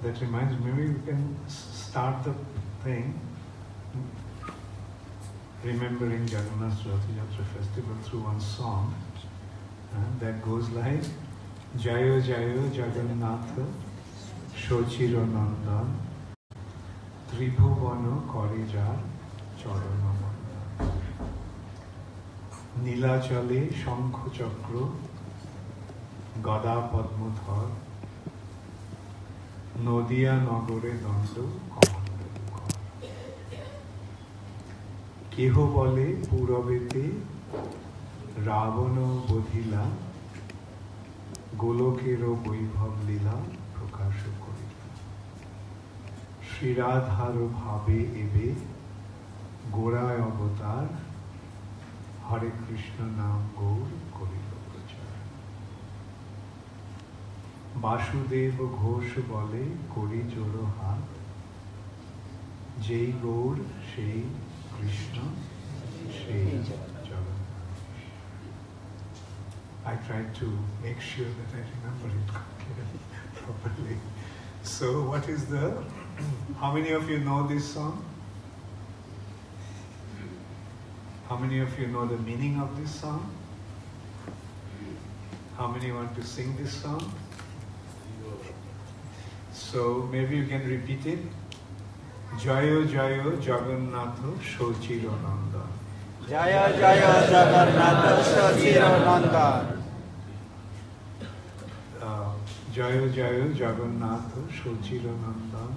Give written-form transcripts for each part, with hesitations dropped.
That reminds me, maybe we can start the thing remembering Jagannath Yatra festival through one song that goes like Jayo Jayo Jagannath Shochiro Nandan Tribhuvano Korijar Charanamanda Nilachale Shankho Chakra Gada Padmodhar Nodia Nagore Dando Komandakar Keho Bole Purabete Ravana Bodhila Golokero Boibhav Lila Prakasha Korila Shriradharo Bhabe Ebe Goray Avatar Hare Krishna Nam Gaur Korila Prachar Vasudeva Ghosh Bole Kori Joro Hat Jai Gaur Shei Krishna Shei Jagannath. I tried to make sure that I remember it properly. So what is the, how many of you know this song? How many of you know the meaning of this song? How many want to sing this song? So maybe you can repeat it. Jayo Jayo Jagannath Shochiro Nandan. Jaya Jaya Jagannath Shochiro Nandan. Jayo Jayo Jagannath Shochiro Nandan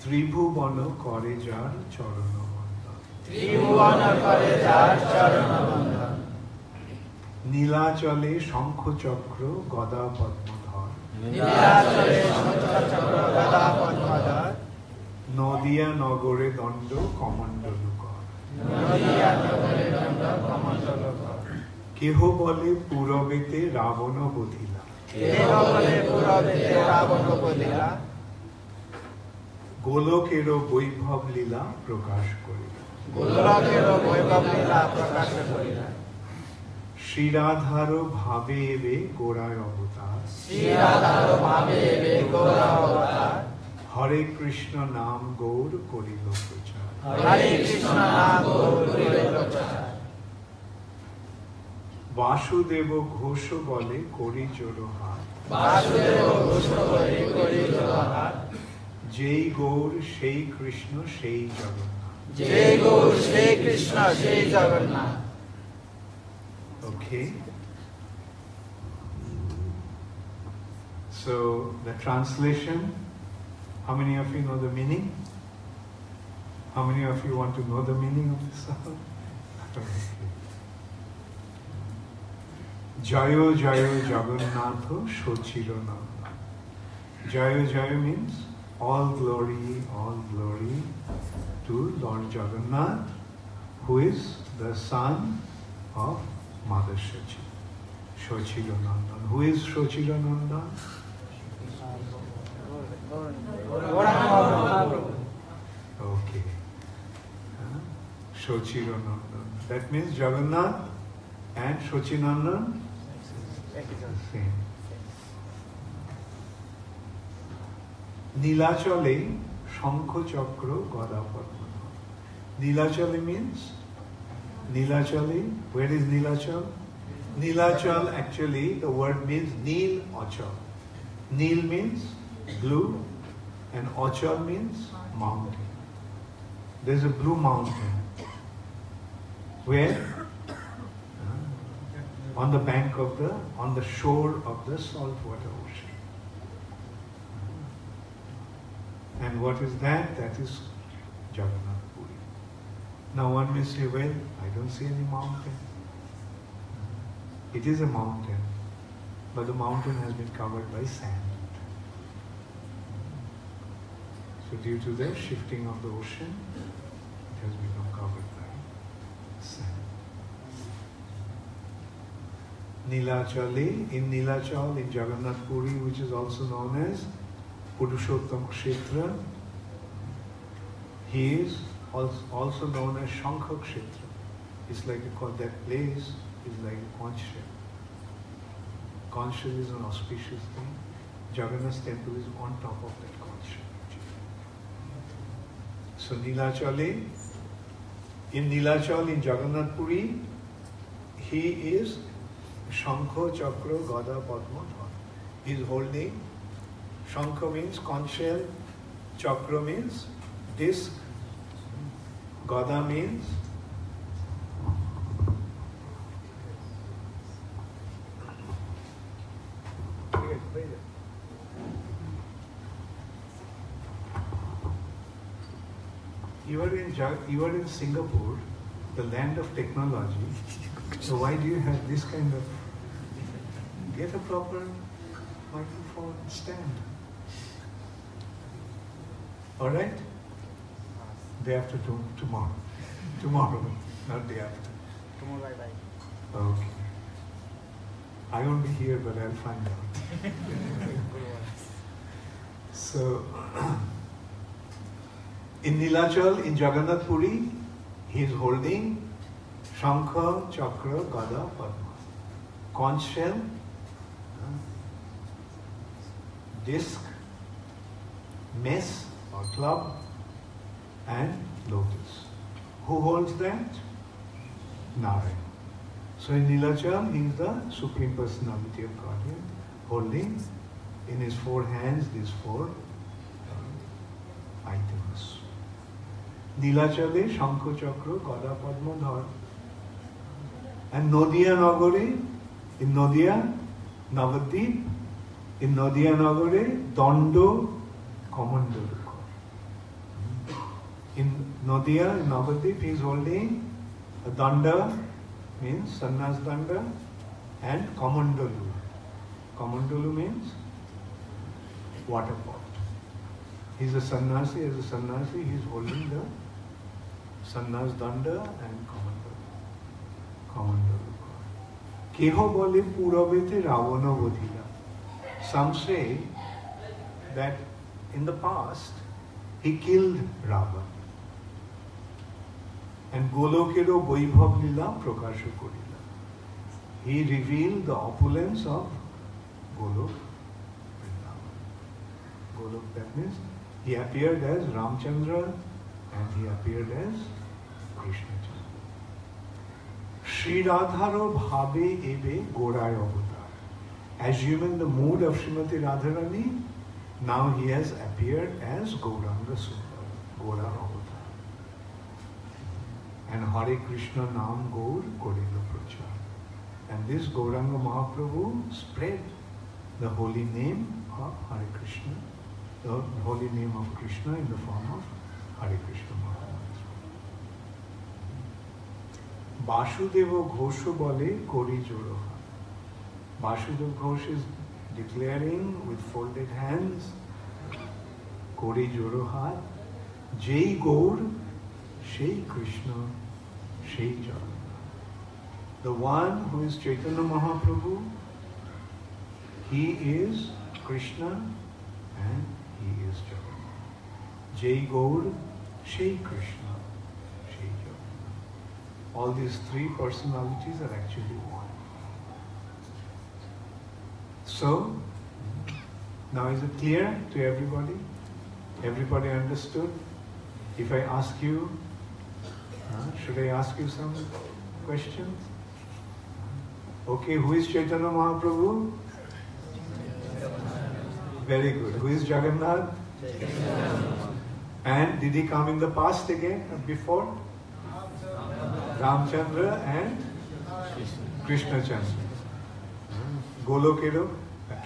Tribhuvana Korijar Charanamanda Tribhuvana Korijar Charanamanda Nilachale Shankho Chakra Gada Padmodhar Nilachale Shankho Chakra Gada Padmodhar Nodia Nagore Dando Komandalukar Nodia Nagore Dando Komandalukar Keho Bole Purabete Ravana Bodhila Keho Bole Purabete Ravana Bodhila Golokero Boibhav Lila Prakash Korila Golokero Boibhav Lila Prakash Korila Shriradharo Bhave Eve Goray Avatar Shriradharo Bhave Eve Goray Avatar Hare Krishna Nam Gaur Korilo Prachar Hare Krishna Nam Gaur Korilo Prachar Vasudeva Ghosho Bole Kori Joro Hat Vasudeva Ghosho Bole Kori Joro Hat Jai Gaur Shei Krishna Shei Jagannath Jai Gaur Shei Krishna Shei Jagannath. Okay. So the translation, how many of you know the meaning? How many of you want to know the meaning of this song? Jayo Jayo Jagannath Shochiro Nandan. Jayo Jayo means all glory to Lord Jagannath, who is the son of Mother Shochi. Shochiro Nandan. Who is Shochiro Nandan? Okay. Shochiro Nandan. That means Jagannath and Shochinandan same. Nilachale Shankho Chakra Gada Padmodhar. Nilachale means, Nilachale, where is Nilachal? Nilachal actually, the word means Nil Achal. Nil means blue and Achal means mountain. There's a blue mountain. Where? On the bank of the, on the shore of the saltwater ocean. And what is that? That is Jagannath Puri. Now one may say, well, I don't see any mountain. It is a mountain, but the mountain has been covered by sand. So due to the shifting of the ocean, it has become covered by sand. Nilachale, in Nilachal, in Jagannath Puri, which is also known as Purushottam Kshetra, he is also known as Shankha Kshetra. It's like that place is like a conch shell. Conch shell is an auspicious thing. Jagannath temple is on top of that conch shell. So Nilachale, in Nilachal, in Jagannath Puri, he is Shankha, Chakra, Gada, Padma, Dhara. He is holding, Shankha means conch shell, Chakra means disc, Gada means you are in Singapore, the land of technology. So why do you have this kind of? Get a proper microphone stand. All right. Day after tomorrow. Tomorrow, not day after. Tomorrow, bye. Okay. I won't be here, but I'll find out. So, in Nilachal, in Jagannath Puri, he is holding Shankha, Chakra, Gada, Padma. Conch shell, disc, mace or club, and lotus. Who holds that? Narayan. So in Nilachal, he is the Supreme Personality of Godhead, holding in his four hands these four items. Nilachale, Shankha, Chakra, Gada, Padma, Dhara. And Nodiya Nagore, in Nodiya, Navadip, in Nodiya Nagore, Dando, Commando. In Nodiya, in Navadip, he is holding a Danda, means Sannyas Danda, and Kamandalu. Kamandalu means water pot. He is a sannyasi. As a sannyasi, he is holding the Sannyas Danda and Kamandalu. Keho bole Purabete Ravana Vodhila. Some say that in the past he killed Ravana. And Golokero Vaibhav Lila Prakasha Korila. He revealed the opulence of Golok. Golok, that means he appeared as Ramchandra and he appeared as Krishna. Sri Radharo Bhabe Ebe Gorai Avatar. Assuming the mood of Srimati Radharani, now he has appeared as Gauranga Sundara, Gora Avatar. And Hare Krishna Nam Gaur Korila Prachar. And this Gauranga Mahaprabhu spread the holy name of Hare Krishna, the holy name of Krishna in the form of Hare Krishna Mahaprabhu. Vasudeva Ghosha Bale Kori Joroha. Vasudeva Ghosh is declaring with folded hands, Kori Joroha, Jai Gaur, Shri Krishna, Shri Jagannath. The one who is Chaitanya Mahaprabhu, he is Krishna and he is Jagannath. Jai Gaur, Shri Krishna, Shri Jagannath. All these three personalities are actually one. So, now is it clear to everybody? Everybody understood? If I ask you, should I ask you some questions? Okay, who is Chaitanya Mahaprabhu? Very good. Who is Jagannath? And did he come in the past again, before? Ramchandra and Krishna Chandra. Golokero,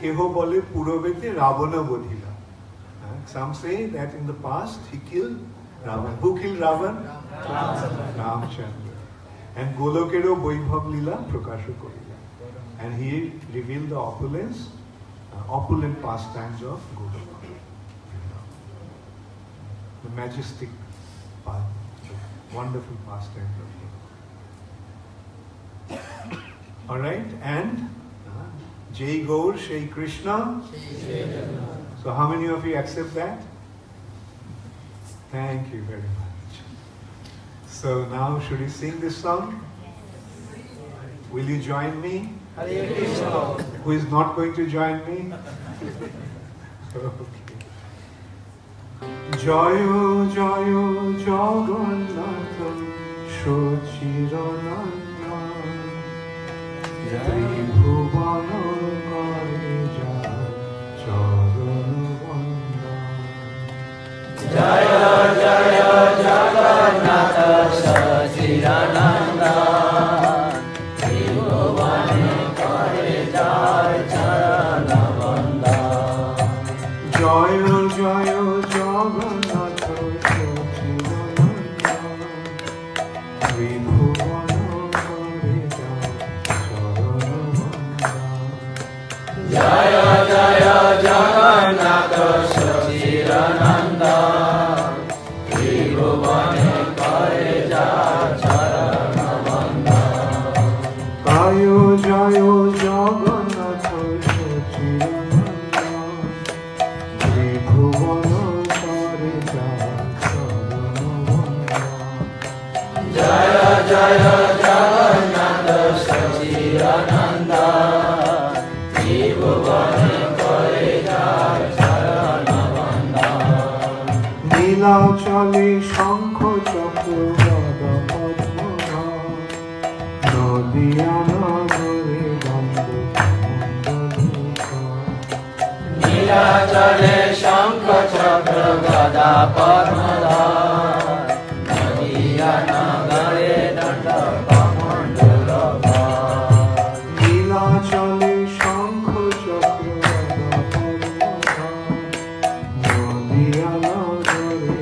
Keho Bole Puravete Ravana Bodhila. Some say that in the past he killed Ravan. Who killed Ravan? Ramchandra. And Golokero Vaibhav Lila Prakasha Korila. And he revealed the opulence, opulent pastimes of Golokero. The majestic, wonderful pastimes of Golokero. Alright, and Jai Gaur, Shri Krishna. So how many of you accept that? Thank you very much. So now should we sing this song? Will you join me? Hare Krishna. Who is not going to join me? Jaya Jaya Jagannath Suchirananda Tribhuvana Kareja Charanavanda Jaya Jaya Jagannath Suchirananda Tribhuvana Kareja Charanavanda Jaya Jaya Jagannath Suchirananda Tribhuvana Kareja Charanavanda Jaya Jaya Jagannath Suchirananda Tribhuvane Kareja Charanavanda Jaya Jaya Jagannath Suchirananda Tribhuvana Kareja Charanavanda Jaya Jaya Jagannath Suchirananda Tribhuvane Kareja Charanavanda নীলাচলে শঙ্খ চক্র গদা পদ্মধর নদিয়া নগরে গন্ধ নীলাচলে শঙ্খ চক্র গদা পদ্মধর নদিয়া নগরে দণ্ড কমণ্ডল নীলাচলে শঙ্খ চক্র গদা পদ্মধর নদিয়া নগরে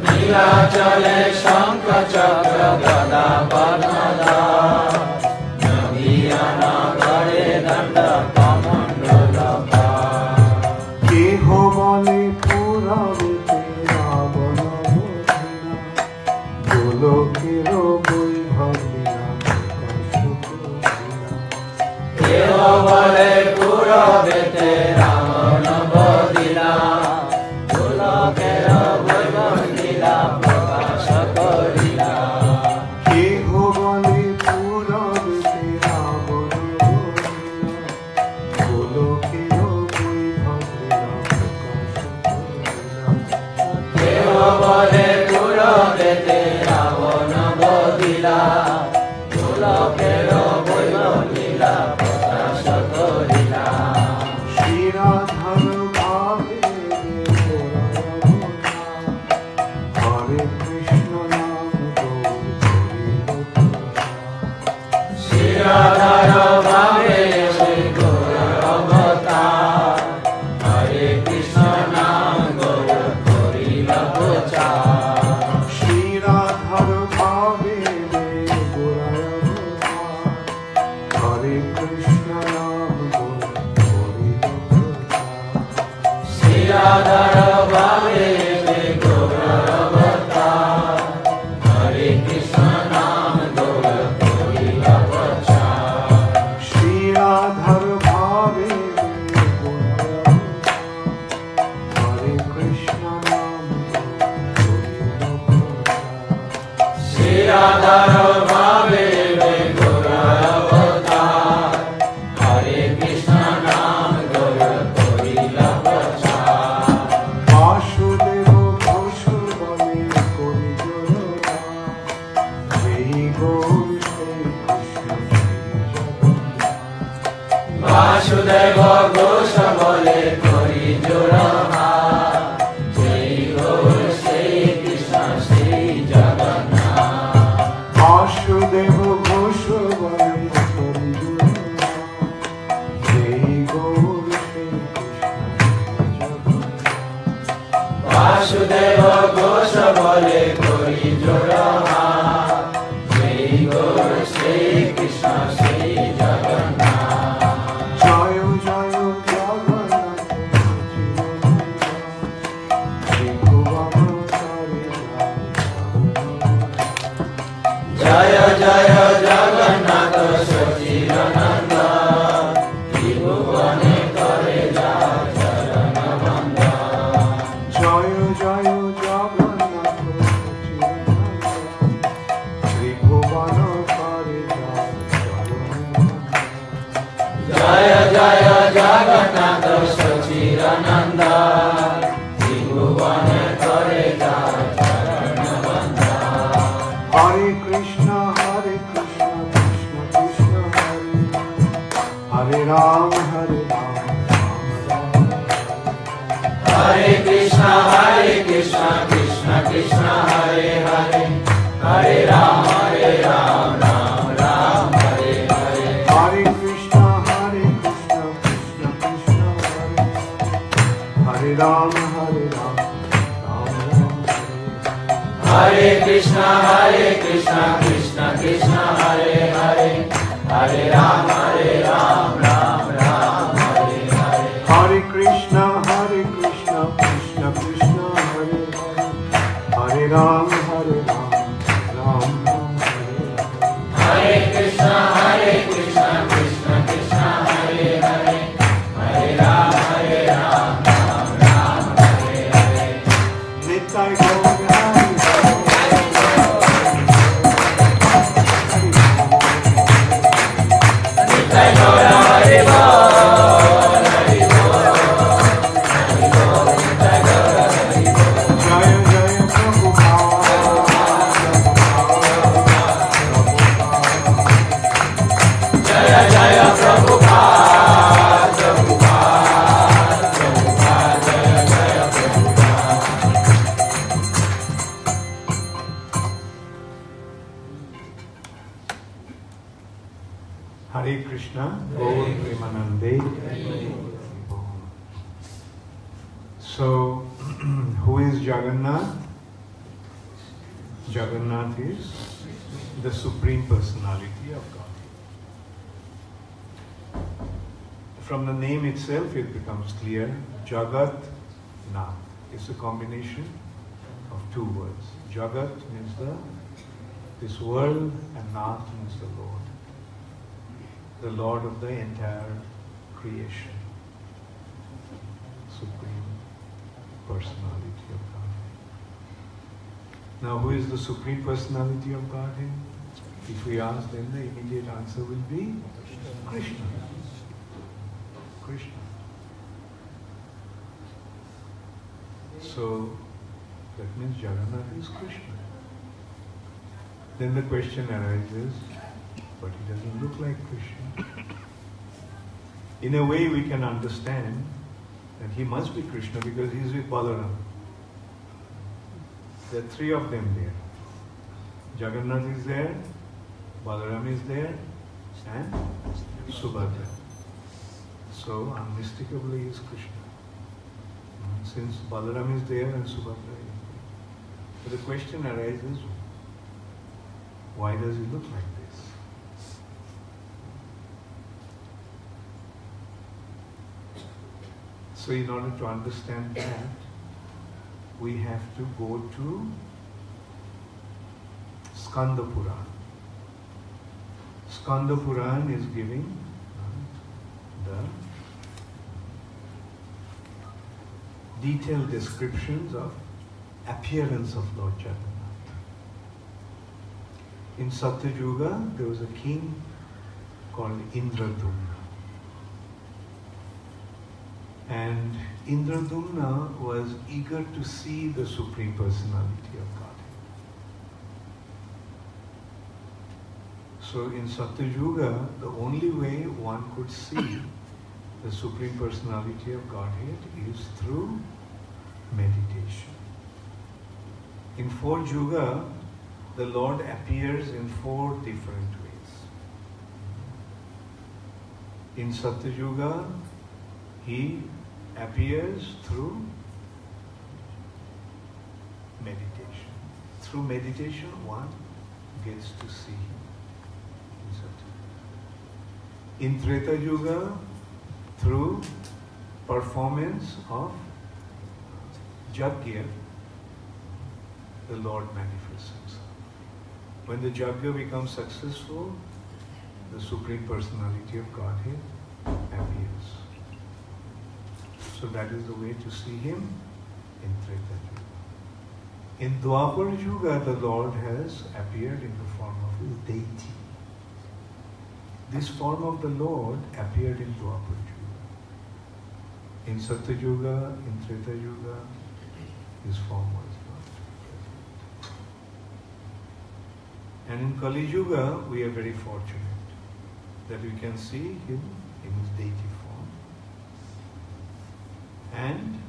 নীলাচলে শঙ্খ চক্র গদা পদ্মধর নদিয়া নগরে দণ্ড কমণ্ডল কেহ বলে পুরাবেতে রাবণ বধিনা গোলকের বৈভব লীলা প্রকাশ করিলা কেহ বলে পুরবেতে রাবণ বধিলা গোলকের বৈভব লীলা প্রকাশ করিলা কেহ বলে পুরাবেতে রাবণ বধিনা গোলকের বৈভব লীলা প্রকাশ করিলা কেহ বলে পুরবেতে রাবণ বধিলা গোলকের বৈভব লীলা প্রকাশ করিলা শ্রীরাধার ভাবে হরে কৃষ্ণ নাম গৌর শ্রীরাধার ভাবে শ্রী গৌর অবতার হরে কৃষ্ণ নাম গৌর করিল প্রচার শ্রীরাধার ভাবে হরে কৃষ্ণ নাম গৌর শ্রীরাধার ভাবে শ্রী গৌর অবতার হরে কৃষ্ণ নাম গৌর করিল প্রচার শ্রীরাধার ভাবে হরে কৃষ্ণ নাম শ্রীরাধার ভাবে গৌর অবতার হরে কৃষ্ণ নাম গৌর করিল প্রচার বাসুদেব ঘোষ বলে করি জোড়া সেই গৌর সেই কৃষ্ণ বাসুদেব ঘোষ বলে করি জোড়হার সেই গৌর সেই কৃষ্ণ সেই জগন্নাথ বাসুদেব ঘোষ বলে করি জোড়া সেই গৌর সেই কৃষ্ণ বাসুদেব ঘোষ বলে করি জোড়হার সেই গৌর সেই কৃষ্ণ সেই জগন্নাথ জয় জয় Jaya Jaya Jagannath Sachidananda Tribhuvane Kare Charana Banda. Hare Krishna Krishna Krishna Hare Ram Hare Ram Hare Krishna Krishna Krishna Hare Hare Hare Ram Ram Ram Hare Hare. Hare Krishna Krishna Krishna Hare Ram Ram Hare Krishna Krishna Krishna Hare Hare Hare Ram Ram Ram Hare Hare. Hare Krishna Krishna Krishna Hare Hare Hare Ram Ram Ram Hare Hare. Hare Krishna Krishna Krishna Hare Hare Hare Ram Ram Hare Hare. Nitai Gaur Hari Nitai Gaur Hari Bol. Hare Krishna, Gaur Premanande. So, who is Jagannath? Jagannath is the Supreme Personality of God. From the name itself, it becomes clear. Jagat Nath. It's a combination of two words. Jagat means this world, and Nath means the Lord of the entire creation. Supreme Personality of Godhead. Now, who is the Supreme Personality of Godhead? If we ask, then the immediate answer will be Krishna. Krishna. So, that means Jagannath is Krishna. Then the question arises, but he doesn't look like Krishna. In a way, we can understand that he must be Krishna because he is with Balaram. There are three of them there. Jagannath is there, Balaram is there, and Subhadra. So, unmistakably he is Krishna. Since Balaram is there and Subhadra is there. So the question arises, why does he look like this? So in order to understand that, we have to go to Skanda Puran. Skanda Puran is giving the detailed descriptions of appearance of Lord Jagannath. In Satyuga, there was a king called Indradumna. And Indradumna was eager to see the Supreme Personality of Godhead. So in Satyuga, the only way one could see the Supreme Personality of Godhead is through meditation. In 4 Yuga, the Lord appears in 4 different ways. In Satyuga, he appears through meditation. Through meditation, one gets to see him. In Treta Yuga, through performance of Yajna, the Lord manifests himself. When the Yajna becomes successful, the Supreme Personality of Godhead appears. So that is the way to see him in Treta Yuga. In Dwapar Yuga, the Lord has appeared in the form of his deity. this form of the Lord appeared in Dwapar Yuga. In Satya Yuga, in Treta Yuga, his form was not present. And in Kali Yuga, we are very fortunate that we can see him in his deity form. And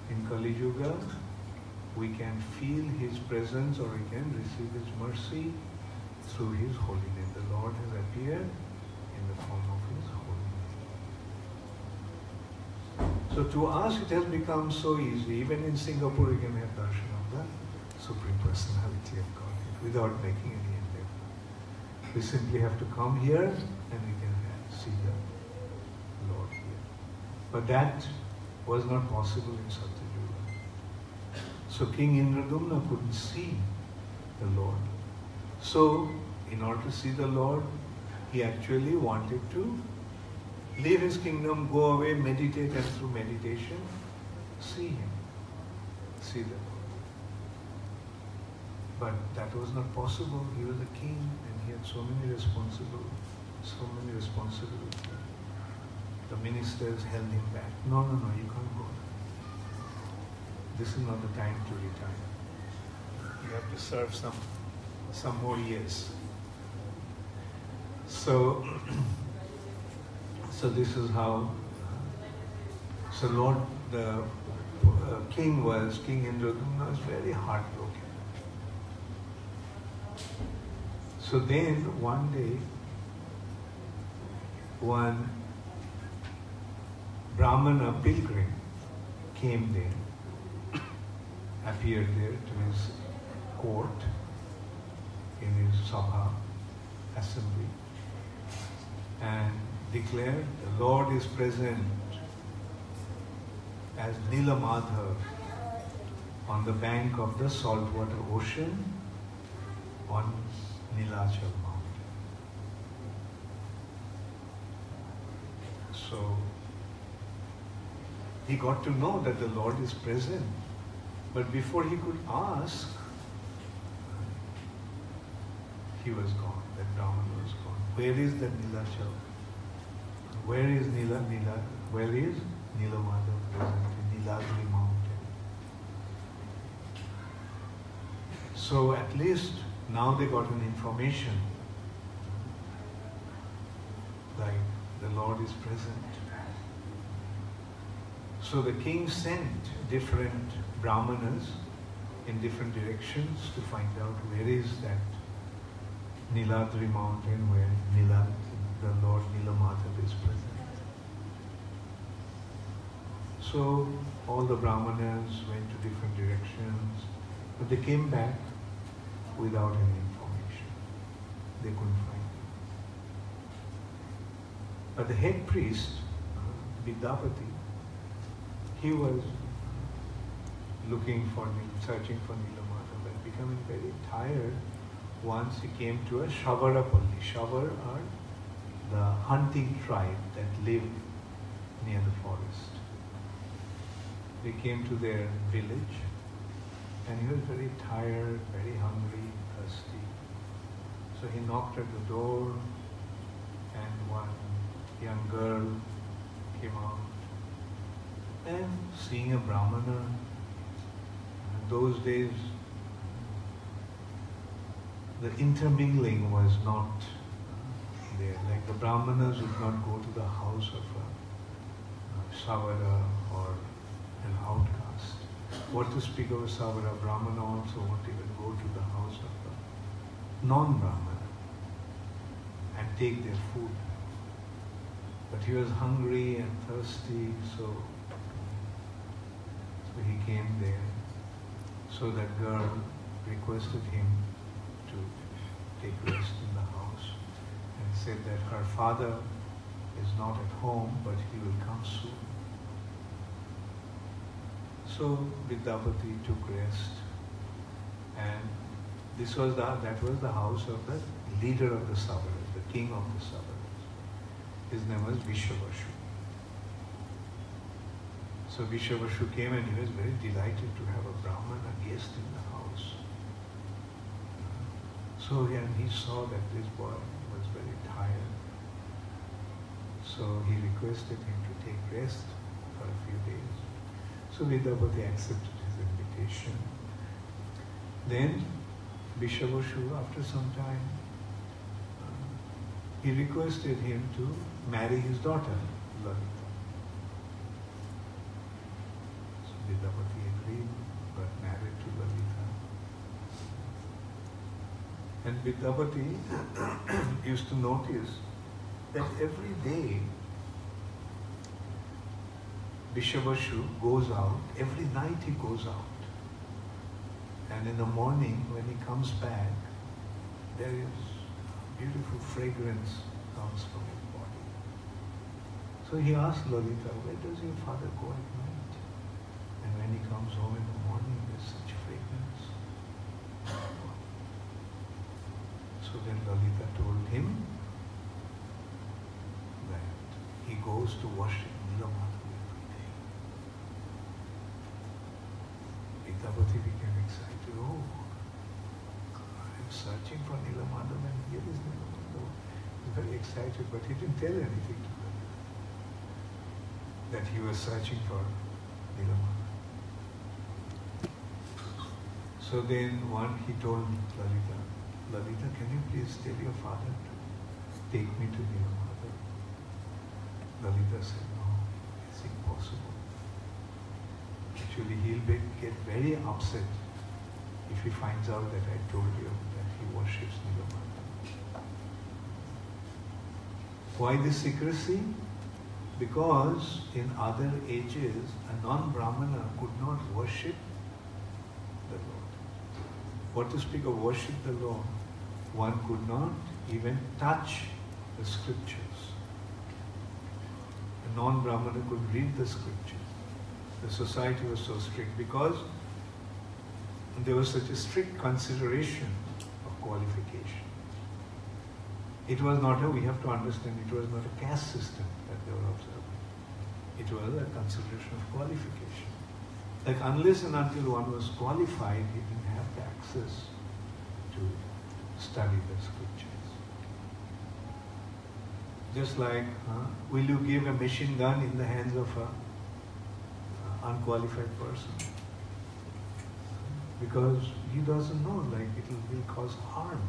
in Kali Yuga, we can feel his presence or we can receive his mercy through his holy name. The Lord has appeared in the form of his holy name. So to us it has become so easy. Even in Singapore we can have darshan of the Supreme Personality of Godhead without making any endeavor. We simply have to come here and we can see the Lord here. But that was not possible in Satya Yuga. So King Indradumna couldn't see the Lord. So, in order to see the Lord, he actually wanted to leave his kingdom, go away, meditate, and through meditation, see him, see the Lord. But that was not possible. He was a king and he had so many responsibilities. The ministers held him back. No, you can't go. This is not the time to retire. You have to serve some more years. So this is how. So Lord, the King Indradumna was very heartbroken. So then one day, one Brahmana pilgrim came there, appeared there to his court, in his Sabha assembly, and declared, the Lord is present as Nilamadhav on the bank of the saltwater ocean on Nilachal mountain. So he got to know that the Lord is present, but before he could ask, he was gone. That Brahman was gone. Where is the Nilachal? Where is Where is Nilamadhav present in Nilagiri mountain? So at least now they got an information like the Lord is present. So the king sent different brahmanas in different directions to find out where is that Niladri mountain where the Lord Nilamadhav is present. So all the brahmanas went to different directions, but they came back without any information. They couldn't find him. But the head priest, Vidyapati, he was searching for Nilamadhav and becoming very tired. Once he came to a Shavarapalli. Shavar are the hunting tribe that live near the forest. They came to their village and he was very tired, very hungry, thirsty. So he knocked at the door and one young girl came out. And seeing a Brahmana, in those days the intermingling was not there. Like the Brahmanas would not go to the house of a Savara or an outcast. What to speak of a Savara? Brahmana also won't even go to the house of a non-Brahmana and take their food. But he was hungry and thirsty, so he came there. So that girl requested him to take rest in the house and said that her father is not at home, but he will come soon. So Vidyapati took rest, and that was the house of the leader of the Savaras, the king of the Savaras. His name was Vishavashu. So Vishavashu came and he was very delighted to have a Brahman, a guest in the house. So and he saw that this boy was very tired. So he requested him to take rest for a few days. So Vidyapati accepted his invitation. Then Vishabhashu, after some time, he requested him to marry his daughter, Lalita. So Vidyapati agreed, got married to Lalita. And Vidyapati used to notice that every day Vishabhashu goes out, every night he goes out. And in the morning when he comes back, there is beautiful fragrance comes from his body. So he asked Lalita, where does your father go at night? And when he comes home in the morning, there's such fragrance. So then Lalita told him that he goes to worship Nilamata every day. Vidyapati became excited. Oh, I'm searching for Nilamata and here is Nilamata. He was very excited, but he didn't tell anything to Lalita that he was searching for Nilamata. So then he told Lalita, Lalita, can you please tell your father to take me to Nilamata? Lalita said, no, it's impossible. Actually, he'll get very upset if he finds out that I told you that he worships Nilamata. Why this secrecy? Because in other ages, a non-Brahmana could not worship the Lord. What to speak of worship the Lord? One could not even touch the scriptures. A non-Brahmana could read the scriptures. The society was so strict because there was such a strict consideration of qualification. It was not we have to understand, it was not a caste system that they were observing. It was a consideration of qualification. Like unless and until one was qualified, he didn't have the access to study the scriptures. Just like, will you give a machine gun in the hands of an unqualified person? Because he doesn't know, like it will cause harm.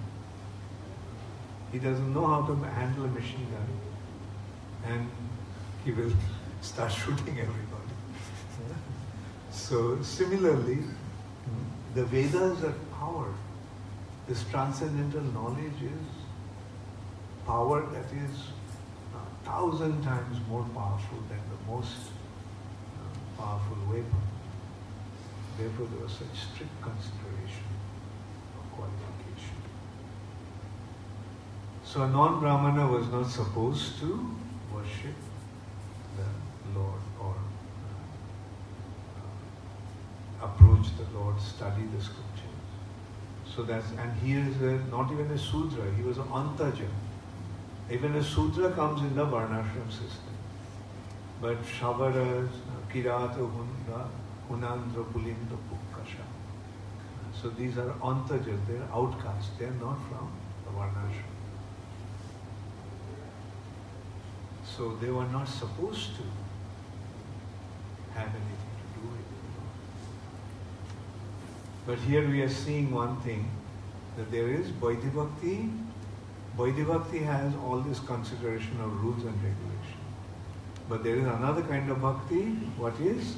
He doesn't know how to handle a machine gun, and he will start shooting everybody. So similarly, the Vedas are power. This transcendental knowledge is power that is 1,000 times more powerful than the most powerful weapon. Therefore, there was such strict consideration of qualification. So a non-Brahmana was not supposed to worship the Lord or approach the Lord, study the scriptures. So and he is not even a Sudra, he was an Antaja. Even a Sudra comes in the Varnashram system. But Shavaras, Kirata, Hunandra, Pulinda, Pukkasha. So these are Antajas, they are outcasts, they are not from the Varnashram. So they were not supposed to have anything to do with it. But here we are seeing one thing, that there is Vaidhi Bhakti. Vaidhi Bhakti has all this consideration of rules and regulations. But there is another kind of bhakti, what is?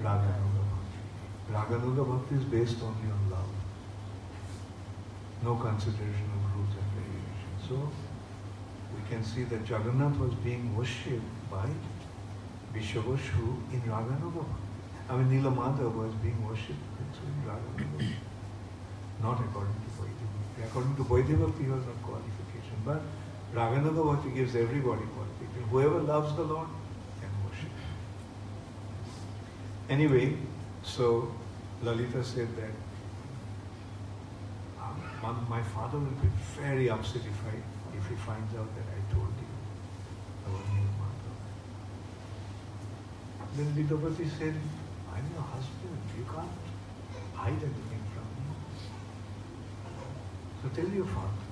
Raganuga Bhakti. Raganuga Bhakti is based only on love. No consideration of rules and regulations. So, we can see that Jagannath was being worshipped by Vishabhashu in Raganuga Bhakti. I mean, Nilamata was being worshipped in Raganuga Bhakti. Not according to Vaidhi Bhakti. According to Vaidhi Bhakti, he was not qualification. But Raganuga Bhakti gives everybody qualification. Whoever loves the Lord can worship him. Anyway, so Lalita said that my father will be very upset if he finds out that I told you about Nilamata. Then Vidyapati said, I'm your husband, you can't hide anything from me. So tell your father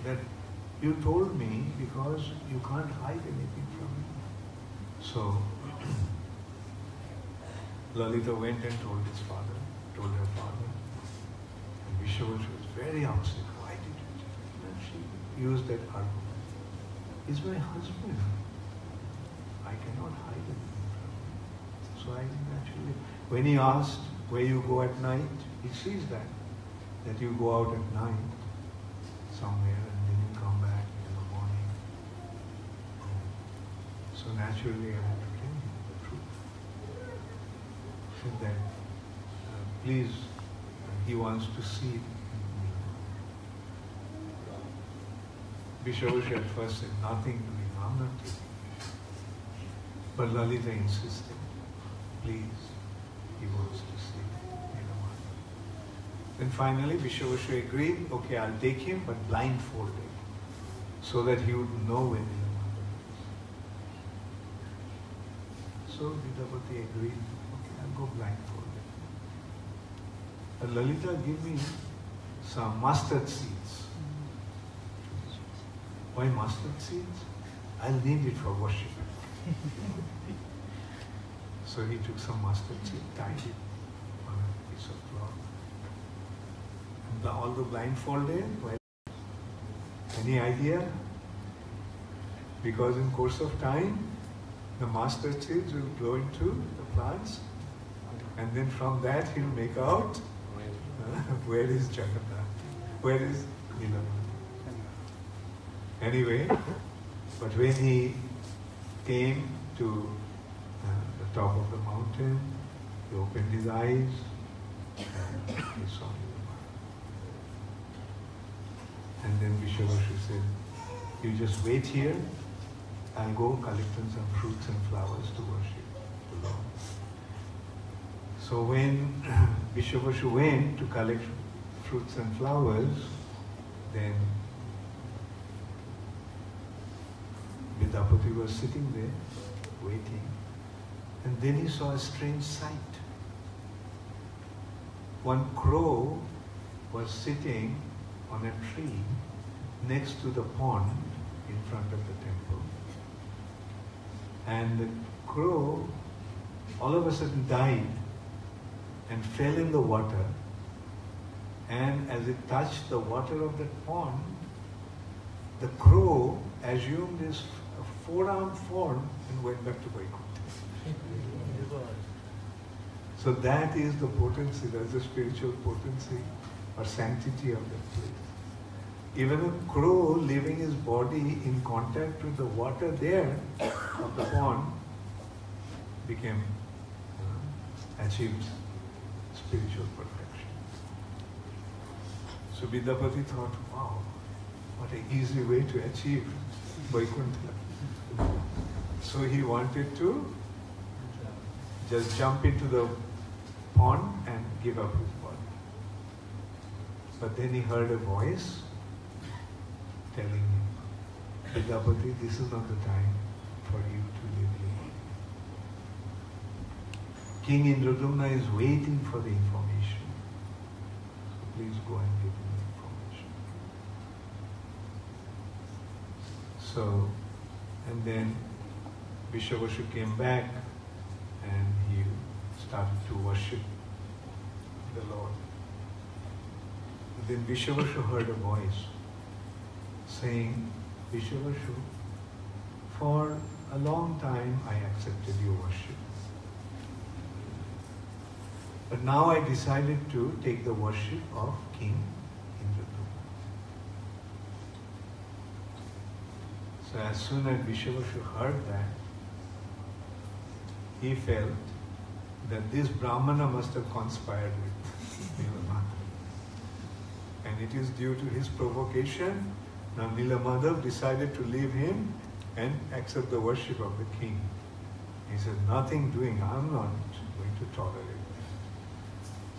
that you told me because you can't hide anything from me. So, Lalita went and told her father. And Vishwavashu was very upset. Why did you do that? And she used that argument. He's my husband. I cannot hide anything from him. So I naturally, when he asked where you go at night, he sees that you go out at night somewhere and then you come back in the morning. So naturally I had to tell him the truth. Said that, please, he wants to see me. Vishwavashu at first said, nothing doing, I'm not taking it. But Lalita insisted, please, he wants to see Nilamada. Then finally Vishwavashu agreed, okay, I'll take him, but blindfolded, so that he would know where Nilamada is. So Vidapati agreed, okay, I'll go blindfolded. But Lalita, give me some mustard seeds. Why mustard seeds? I'll need it for worship. So he took some mustard seed, tied it on a piece of cloth. And although blindfolded, well, any idea? Because in course of time, the mustard seeds will grow into the plants, and then from that he'll make out where is Jagannath, where is Nilamada. Anyway, but when he came to the top of the mountain, he opened his eyes and he saw Nilamada. And then Vishwavashu said, you just wait here, I'll go collecting some fruits and flowers to worship the Lord. So when Vishwavashu went to collect fruits and flowers, then Vidapati was sitting there, waiting, and then he saw a strange sight. One crow was sitting on a tree next to the pond in front of the temple. And the crow all of a sudden died and fell in the water, and as it touched the water of that pond, the crow assumed his four-armed form and went back to Vaikuntha. So that is the potency, that's the spiritual potency or sanctity of that place. Even a crow leaving his body in contact with the water there of the pond became, achieved spiritual perfection. So Vidapati thought, wow, what an easy way to achieve Vaikuntha. So he wanted to just jump into the pond and give up his body. But then he heard a voice telling him, Vidapati, this is not the time for you to live here. King Indradumna is waiting for the information. So please go and give him the information. So, and then Vishwavashu came back and he started to worship the Lord. And then Vishwavashu heard a voice saying, Vishwavashu, for a long time I accepted your worship. But now I decided to take the worship of King Indradumna. So as soon as Vishwavashu heard that, he felt that this Brahmana must have conspired with Nilamada. And it is due to his provocation, now Nilamada decided to leave him and accept the worship of the king. He said, nothing doing, I'm not going to tolerate that.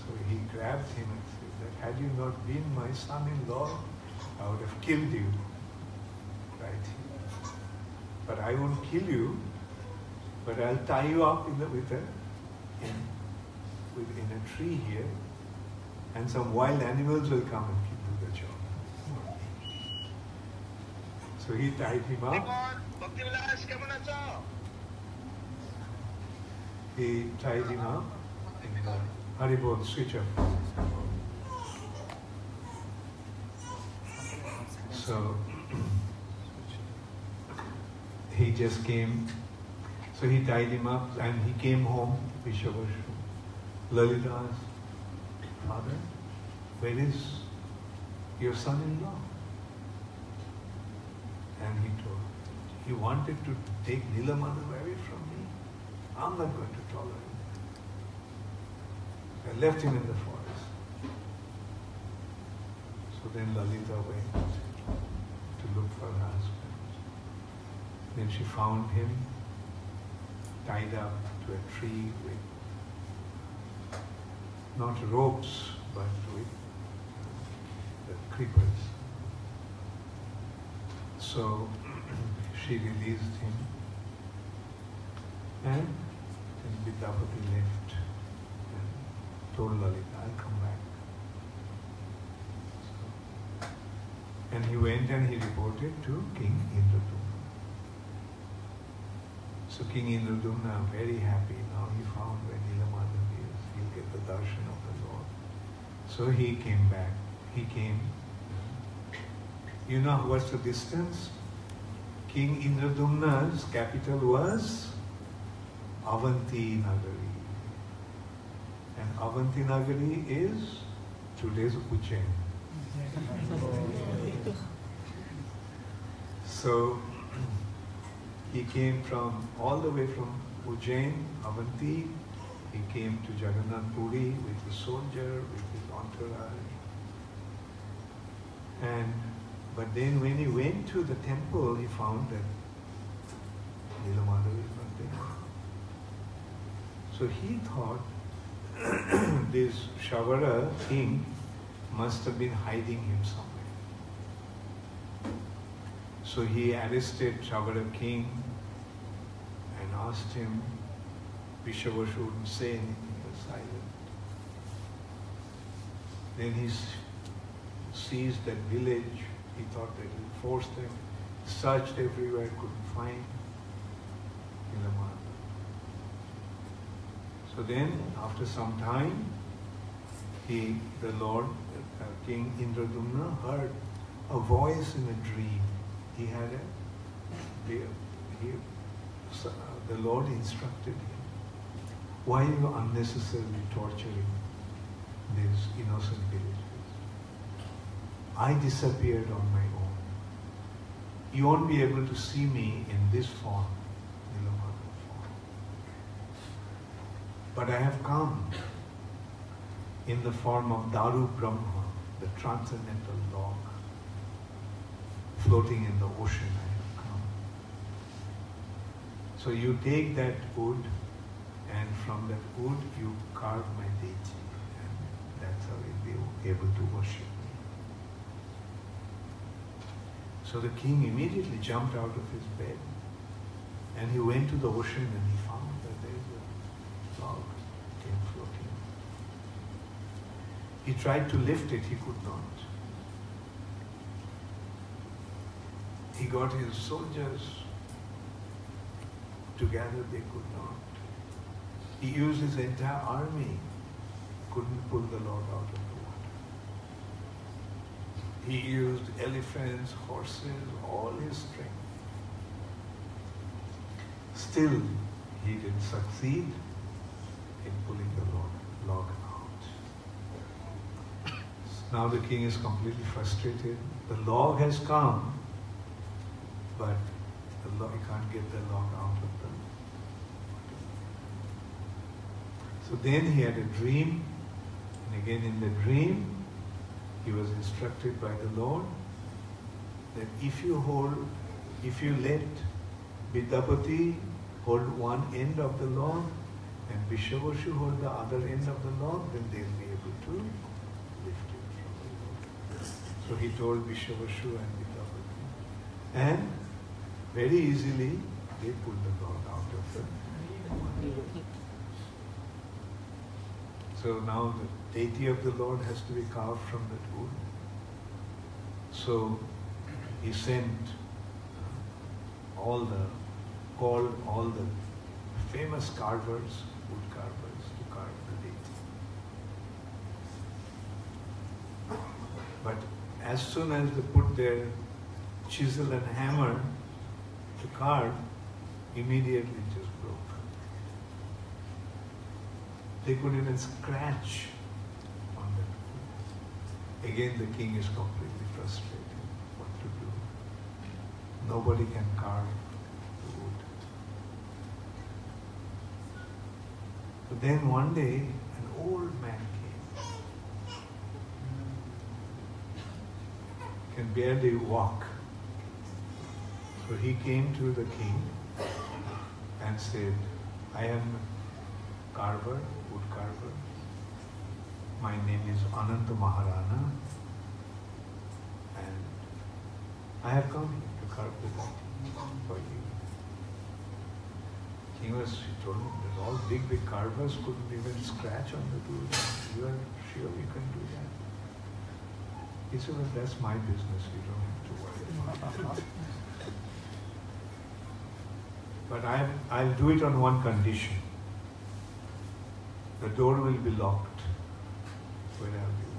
So he grabbed him and said that had you not been my son-in-law, I would have killed you right here. But I won't kill you, but I'll tie you up in a tree here, and some wild animals will come and do the job. So he tied him up. He tied him up in the Haribol, switch off. So he just came, so he tied him up and he came home, Vishavashu. Lalita asked, Father, where is your son-in-law? And he told, he wanted to take Nilamada away from me. I'm not going to tolerate it. I left him in the forest. So then Lalita went to look for her husband. Then she found him tied up to a tree with not ropes, but with the creepers. So she released him, and then Vidyapati left and told Lalita, I'll come back. So, and he went and he reported to King Indradumna. So King Indradumna, very happy, now he found where Nilamada is, he'll get the darshan of the Lord. So he came back, he came. You know what's the distance? King Indradumna's capital was Avanti Nagari. And Avanti Nagari is today's Ujjain. So he came from all the way from Ujjain, Avanti. He came to Jagannath Puri with his soldier, with his entourage. But then when he went to the temple, he found that Nilamada is not there. So he thought this Shavara king must have been hiding him somewhere. So he arrested Shavara king and asked him, Vishavashu wouldn't say anything, he was silent. Then he seized that village. He thought that he'd force them, searched everywhere, couldn't find Nilamada. So then, after some time, the Lord, King Indradumna, heard a voice in a dream. He had the Lord instructed him, why are you unnecessarily torturing these innocent villagers? I disappeared on my own. You won't be able to see me in this form, Nilamada form. But I have come in the form of Daru Brahma, the transcendental log, floating in the ocean. I have come. So you take that wood, and from that wood you carve my deity, and that's how you'll be able to worship me. So the king immediately jumped out of his bed, and he went to the ocean and he found that there is a log came floating. He tried to lift it, he could not. He got his soldiers together, they could not. He used his entire army, couldn't pull the log out of the water. He used elephants, horses, all his strength. Still, he didn't succeed in pulling the log out. Now the king is completely frustrated. The log has come, but he can't get the log out of the water. So then he had a dream, and again in the dream, he was instructed by the Lord that if you let Vidyapati hold one end of the log and Vishavashu hold the other end of the log, then they'll be able to lift it from the log. So he told Vishavashu and Vidyapati. And very easily they pulled the log out of the water. So now the deity of the Lord has to be carved from that wood. So he sent called all the famous carvers, wood carvers, to carve the deity. But as soon as they put their chisel and hammer to carve, immediately it just broke. They couldn't even scratch on that. Again, the king is completely frustrated. What to do? Nobody can carve the wood. But then one day, an old man came. Can barely walk. So he came to the king and said, I am carver, wood carver. My name is Ananta Maharana, and I have come here to carve the deity for you. He told me, there's all big carvers couldn't even scratch on the wood. You are sure you can do that? He said, well, that's my business, you don't have to worry about it. But I'll do it on one condition. The door will be locked wherever you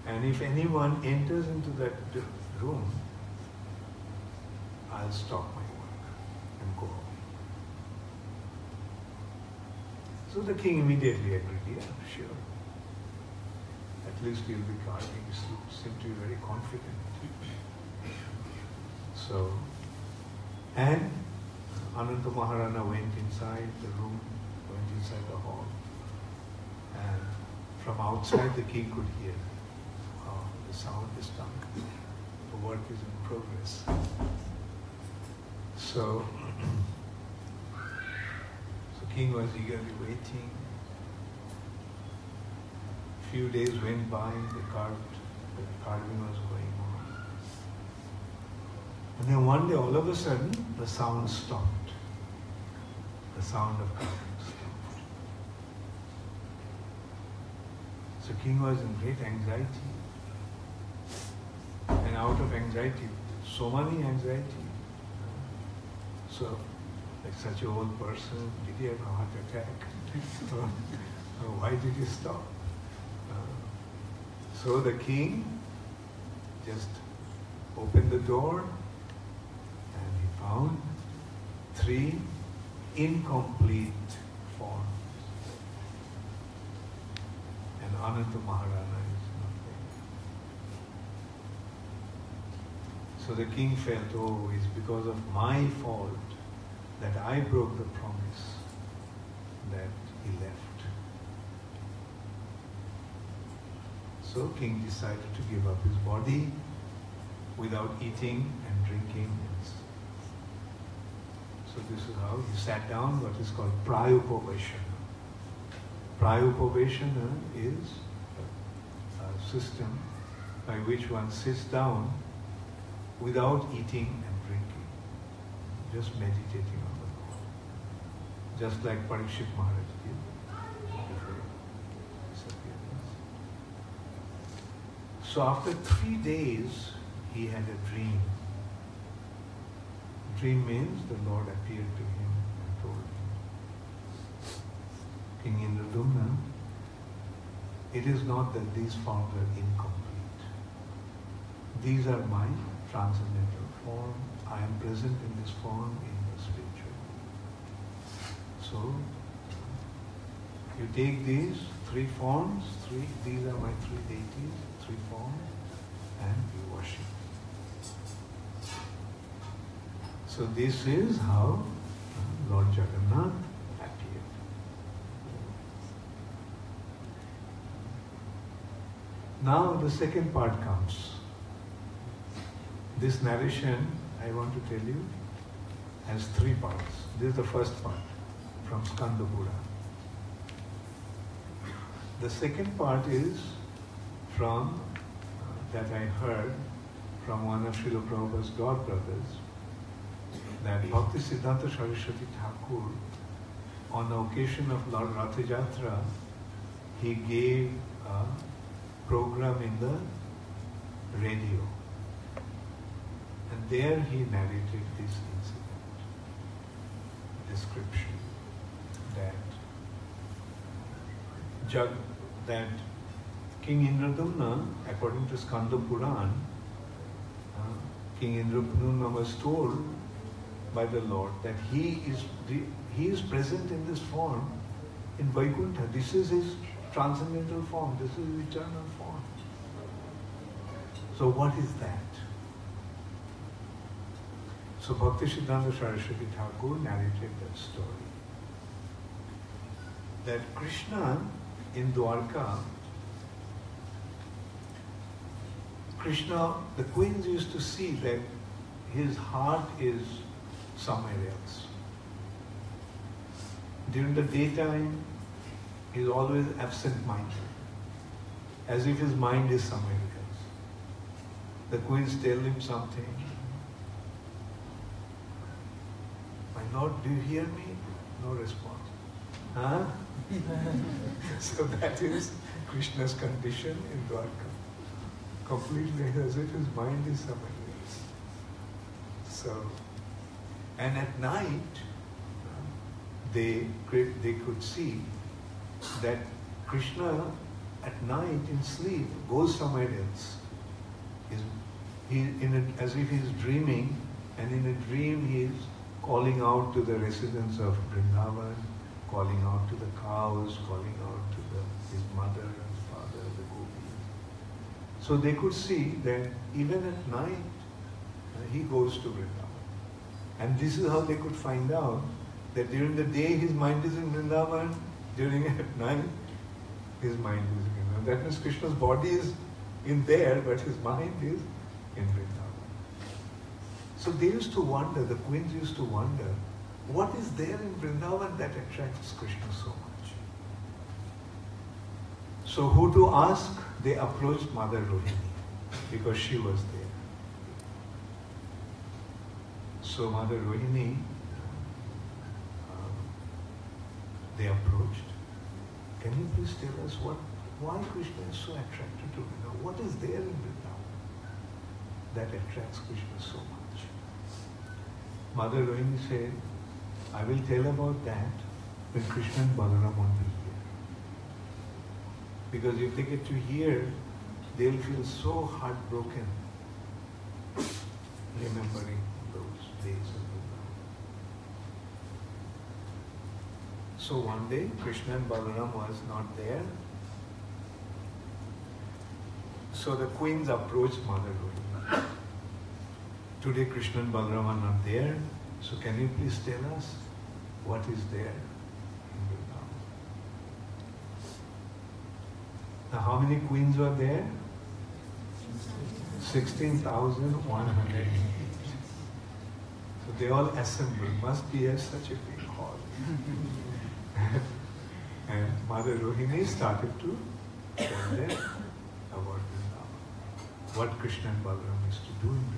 are. And if anyone enters into that room, I'll stop my work and go away. So the king immediately agreed, yeah, sure. At least he'll be carving, he seemed to be very confident. So, and Ananta Maharana went inside the room, went inside the hall, and from outside the king could hear the sound is coming. The work is in progress. So king was eagerly waiting. Few days went by, the carving was going on. And then one day, all of a sudden, the sound stopped. The sound of carving stopped. So king was in great anxiety. And out of anxiety, so many anxiety. So, like such an old person, did he have a heart attack? Why did he stop? So the king just opened the door and he found 3 incomplete forms. And Ananta Maharana is not there. So the king felt, oh, it's because of my fault that I broke the promise that he left. So king decided to give up his body without eating and drinking. So this is how he sat down, what is called Prayupaveshana. Prayupaveshana is a system by which one sits down without eating and drinking, just meditating on the Lord. Just like Parikshit Maharaj did before disappearance. So after 3 days, he had a dream. Dream means the Lord appeared to him and told him, King Indradumna, it is not that these forms are incomplete. These are my transcendental form. I am present in this form in the spiritual world. So, you take these 3 forms, these are my 3 deities, 3 forms, and you worship. So this is how Lord Jagannath appeared. Now the second part comes. This narration, I want to tell you, has 3 parts. This is the first part from Skanda Purana. The second part is from, that I heard from one of Srila Prabhupada's god brothers, that Bhakti Siddhanta Saraswati Thakur, on the occasion of Lord Ratha Yatra, he gave a program in the radio. And there he narrated this incident, description, that King Indradumna, according to Skanda Puran, King Indradumna was told by the Lord that he is present in this form in Vaikuntha. This is his transcendental form, this is his eternal form. So what is that? So Bhakti Siddhanta Saraswati Thakur narrated that story. That Krishna in Dwarka, Krishna, the queens used to see that his heart is somewhere else. During the daytime, he's always absent-minded, as if his mind is somewhere else. The queens tell him something. My Lord, do you hear me? No response. Huh? So that is Krishna's condition in Dwarka. Completely as if his mind is somewhere else. So, and at night, they could see that Krishna at night in sleep goes somewhere else. As if he's dreaming, and in a dream he is calling out to the residents of Vrindavan, calling out to the cows, calling out to his mother and father, the gopis. So they could see that even at night he goes to Vrindavan. And this is how they could find out that during the day his mind is in Vrindavan, during at night his mind is in Vrindavan. That means Krishna's body is in there, but his mind is in Vrindavan. So they used to wonder, the queens used to wonder, what is there in Vrindavan that attracts Krishna so much? So who to ask? They approached Mother Rohini, because she was there. So Mother Rohini, they approached. Can you please tell us why Krishna is so attracted to Vrindavan? What is there in Vrindavan that attracts Krishna so much? Mother Rohini said, I will tell about that when Krishna and Balaram will be here. Because if they get to hear, they'll feel so heartbroken remembering those days of Vrindavan. So one day, Krishna and Balaram was not there. So the queens approached Mother Rohini. Today Krishna and Balaram are not there. So can you please tell us what is there in Vrindavan? Now how many queens were there? 16,108. So they all assembled. Must be such a big hall. And Mother Rohini started to tell them about Vrindavan. What Krishna and Balaram used to do in Vrindavan.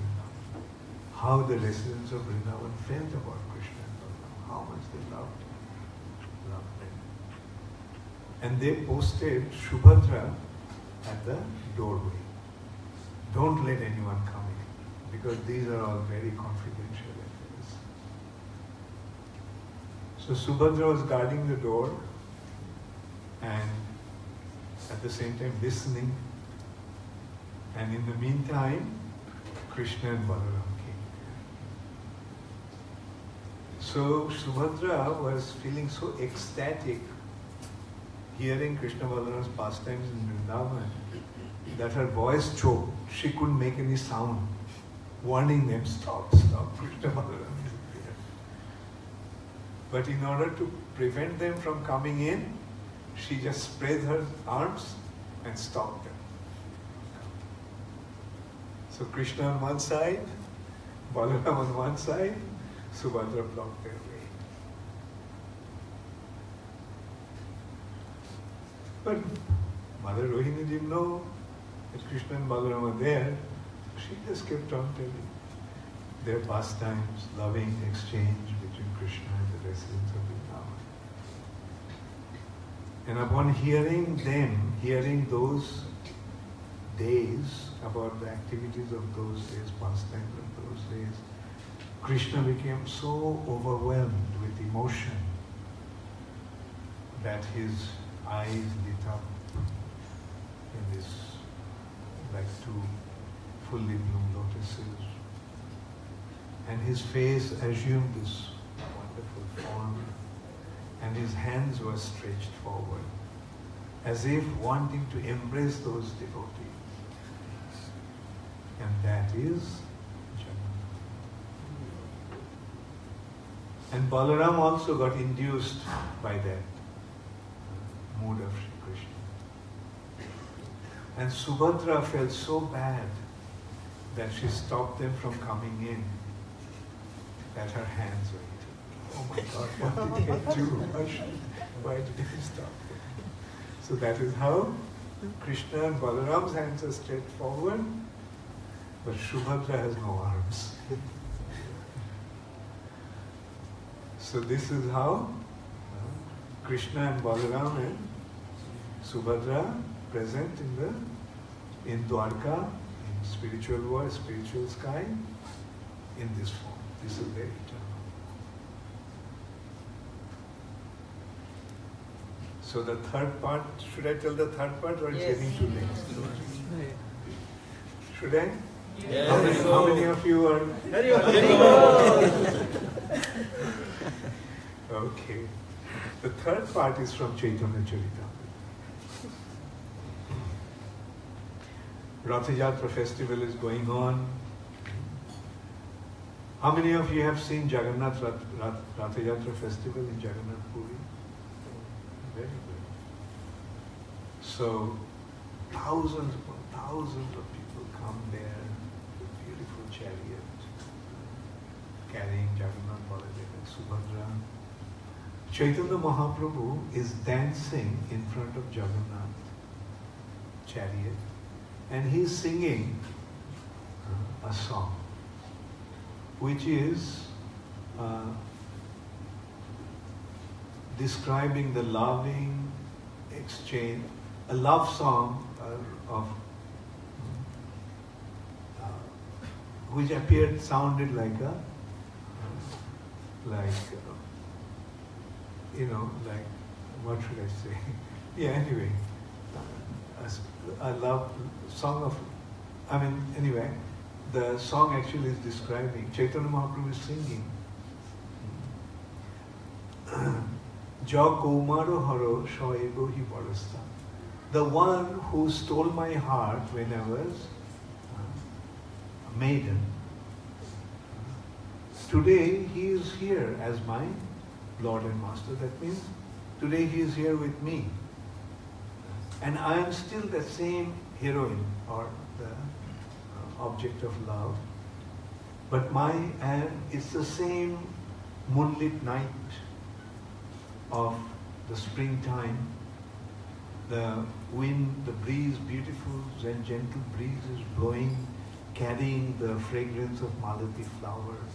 How the residents of Vrindavan felt about Krishna and Balaram, how much they loved them. And they posted Subhadra at the doorway. Don't let anyone come in, because these are all very confidential affairs. So Subhadra was guarding the door and at the same time listening. And in the meantime, Krishna and Balaram. So Subhadra was feeling so ecstatic hearing Krishna Balaram's pastimes in Vrindavan that her voice choked. She couldn't make any sound, warning them, stop, Krishna Balaram is there. But in order to prevent them from coming in, she just spread her arms and stopped them. So Krishna on one side, Balaram on one side, Subhadra blocked their way. But Mother Rohini didn't know that Krishna and Balaram were there. She just kept on telling their pastimes, loving exchange between Krishna and the residents of Vrindavan. And upon hearing those days, about the activities of those days, pastimes of those days, Krishna became so overwhelmed with emotion that his eyes lit up in this, like two fully bloomed lotuses, and his face assumed this wonderful form, and his hands were stretched forward, as if wanting to embrace those devotees. And that is Jagannath. And Balaram also got induced by that mood of Sri Krishna. And Subhadra felt so bad that she stopped them from coming in, that her hands were eaten. Oh my God, what did they do? Why did they stop them? So that is how Krishna and Balaram's hands are straight forward, but Subhadra has no arms. So this is how Krishna and Balaram and Subhadra present in Dwarka, in spiritual world, spiritual sky, in this form. This is their eternal. So the third part, should I tell the third part or it's getting too late? Should I? Yes. How many of you are? Very good. Okay. The third part is from Chaitanya Charitamrita. Ratha Yatra festival is going on. How many of you have seen Jagannath Ratha Yatra festival in Jagannath Puri? Very good. So, thousands upon thousands of people come there with beautiful chariot, carrying Jagannath, Baladev and Subhadra. Chaitanya Mahaprabhu is dancing in front of Jagannath chariot, and he is singing a song, which is describing the loving exchange, a love song which sounded like what should I say? Yeah, anyway, a love song of, anyway, the song actually is describing, Chaitanya Mahaprabhu is singing, Ja Kaumaro Haro Shoego Hi Barasta. The one who stole my heart when I was a maiden. Today he is here as my Lord and Master. That means today he is here with me. And I am still the same heroine or the object of love. But it's the same moonlit night of the springtime. The wind, the breeze, beautiful and gentle breeze is blowing, carrying the fragrance of Malati flowers.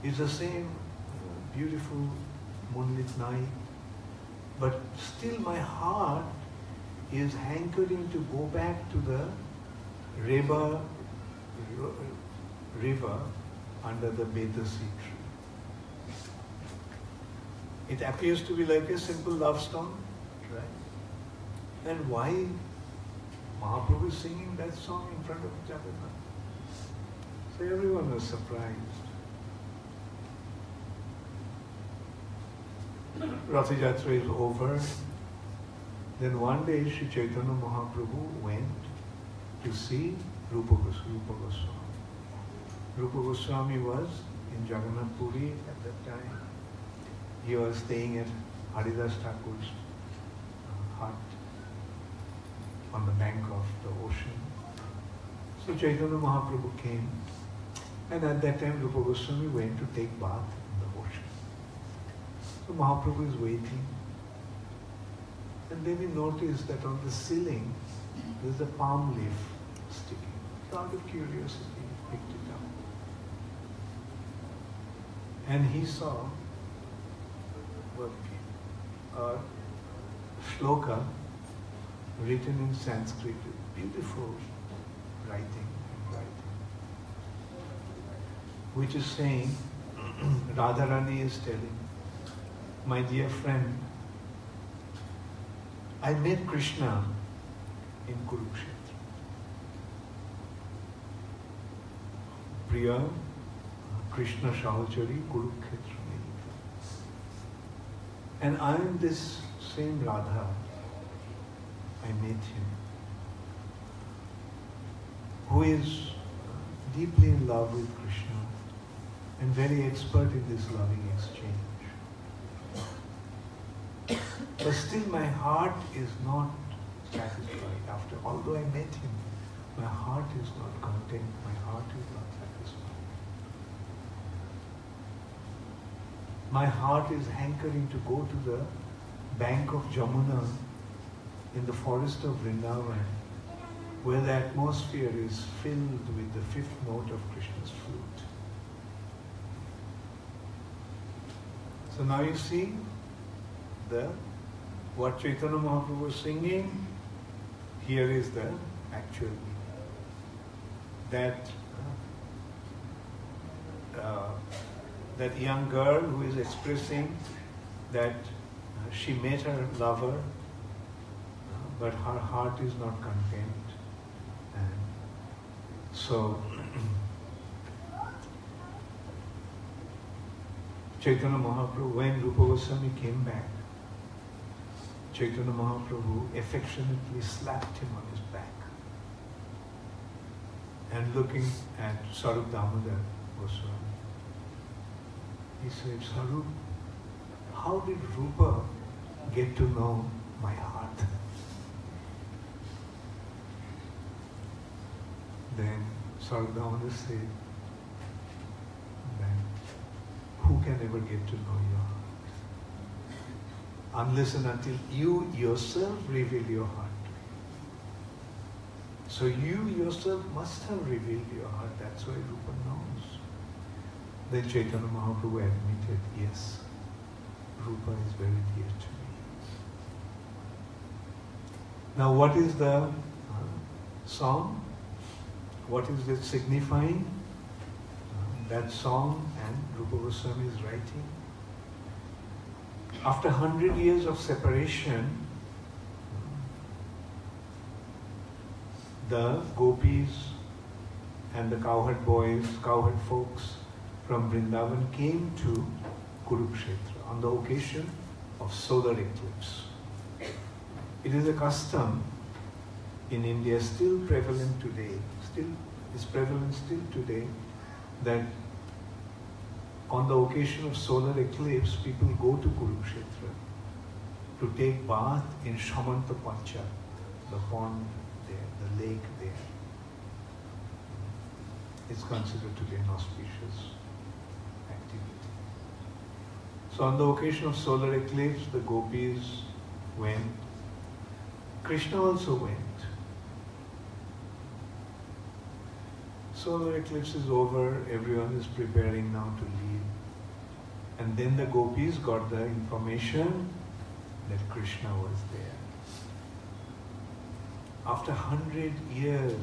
It's the same beautiful moonlit night, but still my heart is hankering to go back to the river under the Bedasi tree. It appears to be like a simple love song, right? And why Mahaprabhu is singing that song in front of Jagannath? So everyone was surprised. Ratha Yatra is over. Then one day Sri Chaitanya Mahaprabhu went to see Rupa Goswami. Rupa Goswami was in Jagannath Puri at that time. He was staying at Haridas Thakur's hut on the bank of the ocean. So Chaitanya Mahaprabhu came, and at that time Rupa Goswami went to take bath in the ocean. So Mahaprabhu is waiting, and then he noticed that on the ceiling there is a palm leaf sticking. Out of curiosity, he picked it up. And he saw a shloka written in Sanskrit, beautiful writing. which is saying, Radharani is telling, my dear friend, I met Krishna in Kurukshetra. Priya Krishna Sahachari Kurukshetra. And I am this same Radha. I met him, who is deeply in love with Krishna and very expert in this loving exchange. But still my heart is not satisfied. Although I met him, my heart is not content, my heart is not satisfied. My heart is hankering to go to the bank of Jamuna in the forest of Vrindavan, where the atmosphere is filled with the fifth note of Krishna's flute. So now you see what Chaitanya Mahaprabhu was singing. Here is the actual meaning. That young girl who is expressing that she met her lover, but her heart is not content. And so Chaitanya Mahaprabhu, when Rupa Goswami came back, Chaitanya Mahaprabhu affectionately slapped him on his back. And looking at Sarup Damodar Goswami, he said, Sarup, how did Rupa get to know my heart? Then Sarup Damodar said, who can ever get to know your heart? Unless and until you yourself reveal your heart. So you yourself must have revealed your heart. That's why Rupa knows. Then Chaitanya Mahaprabhu admitted, yes, Rupa is very dear to me. Now what is the song? What is it signifying? That song and Rupa Goswami is writing. After 100 years of separation, the gopis and the cowherd boys, cowherd folks from Vrindavan came to Kurukshetra on the occasion of solar eclipse. It is a custom in India still prevalent today, that on the occasion of solar eclipse, people go to Kurukshetra to take bath in Shamanta Pancha, the pond there, the lake there. It's considered to be an auspicious activity. So on the occasion of solar eclipse, the gopis went. Krishna also went. Solar eclipse is over, everyone is preparing now to leave. And then the gopis got the information that Krishna was there. After 100 years,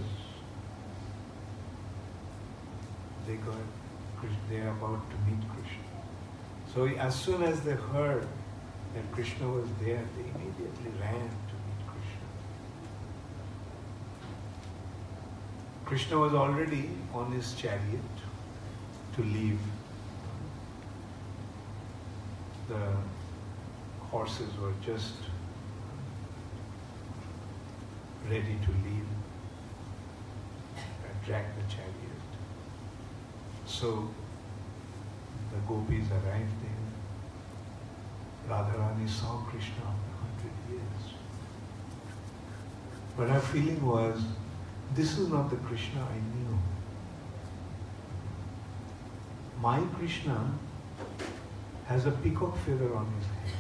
they are about to meet Krishna. So as soon as they heard that Krishna was there, they immediately ran to meet Krishna. Krishna was already on his chariot to leave. The horses were just ready to leave and drag the chariot. So the gopis arrived there. Radharani saw Krishna after 100 years. But her feeling was, this is not the Krishna I knew. My Krishna has a peacock feather on his head.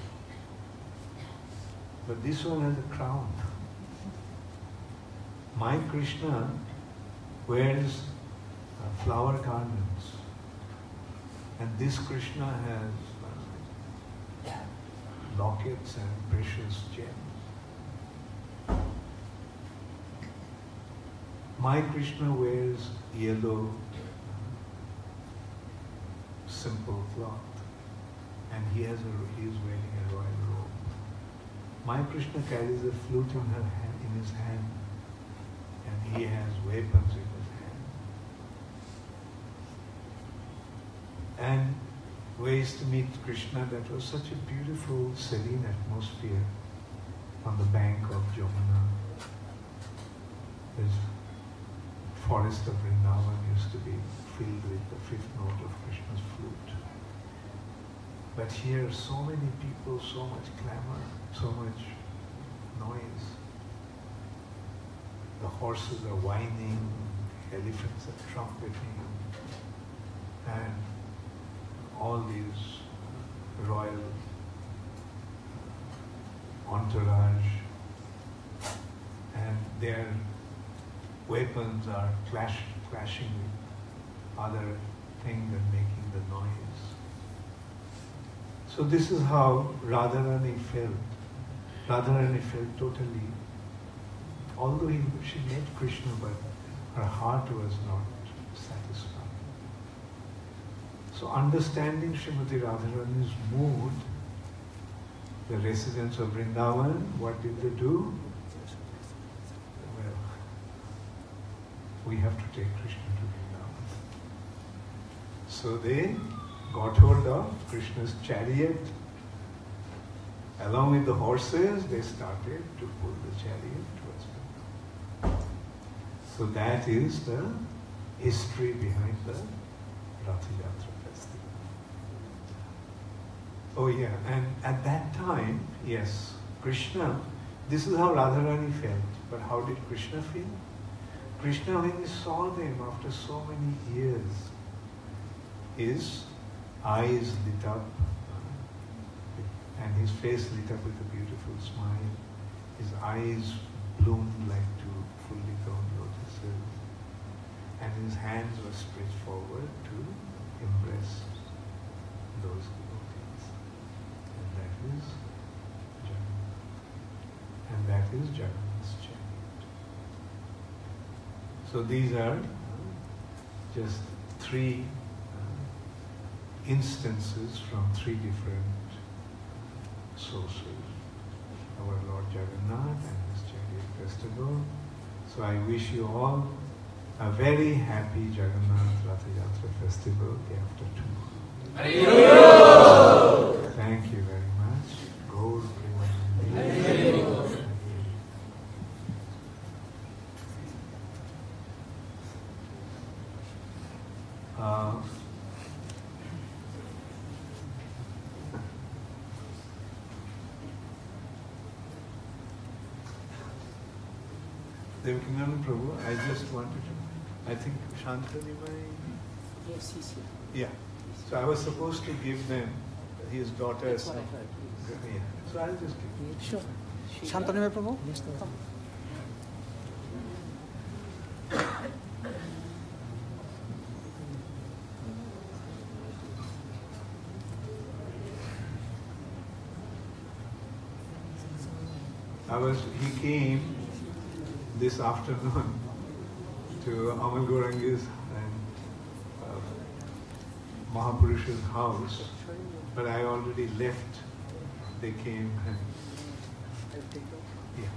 But this one has a crown. My Krishna wears flower garments. And this Krishna has lockets and precious gems. My Krishna wears yellow simple cloth, and he is wearing a royal robe. My Krishna carries a flute in his hand, and he has weapons in his hand. And we used to meet Krishna. That was such a beautiful, serene atmosphere on the bank of Jagannath. This forest of Vrindavan used to be filled with the fifth note of Krishna's flute. But here, so many people, so much clamor, so much noise. The horses are whining, elephants are trumpeting, and all these royal entourage, and their weapons are clashing with other things and making the noise. So this is how Radharani felt. Radharani felt totally, although she met Krishna, but her heart was not satisfied. So understanding Srimati Radharani's mood, the residents of Vrindavan, what did they do? Well, we have to take Krishna to Vrindavan. So they got hold of Krishna's chariot. Along with the horses, they started to pull the chariot towards Vrindavan. So that is the history behind the Rath Yatra festival. Oh yeah, and at that time, yes, Krishna, this is how Radharani felt. But how did Krishna feel? Krishna, when he saw them after so many years, his eyes lit up and his face lit up with a beautiful smile. His eyes bloomed like two fully grown lotuses, and his hands were stretched forward to embrace those devotees. And that is Jagannath. And that is Jagannath's chariot. So these are just three instances from three different sources. Our Lord Jagannath and his chariot festival. So I wish you all a very happy Jagannath Rath Yatra festival day after tomorrow. Thank you very much. Gaur Premanandi. Devakinanda Prabhu, I just wanted to, I think Shantanu may... Yes, he's here. Yeah. So I was supposed to give them his daughter's... That's what I heard. Yeah. So I'll just give them. Sure. Shantanu Prabhu? Yes, come. He came this afternoon to Amal Gaurangi's and Mahapurusha's house, but I already left. They came and yeah.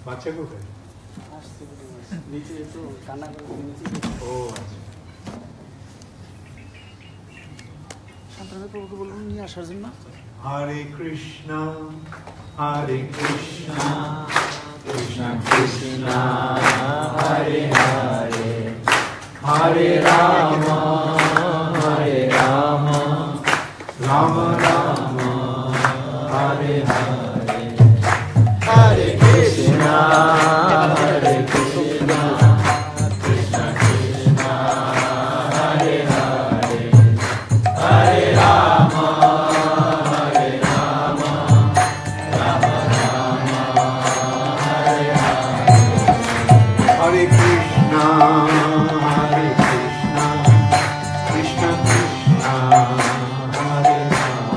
Bacha ko hai? Oh, Shantanu Prabhu ko bolun niye asaর জন্য? Hare Krishna, Hare Krishna, Krishna Krishna, Hare Hare, Hare Rama, Hare Rama, Rama Rama, Hare Hare, Hare Krishna, Hare Krishna, Krishna Krishna, Hare Hare, Hare Rama, Hare Rama, Rama Rama, Hare Hare, Hare Krishna, Hare Krishna, Krishna Krishna, Hare Hare.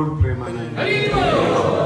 Gaur Premanand.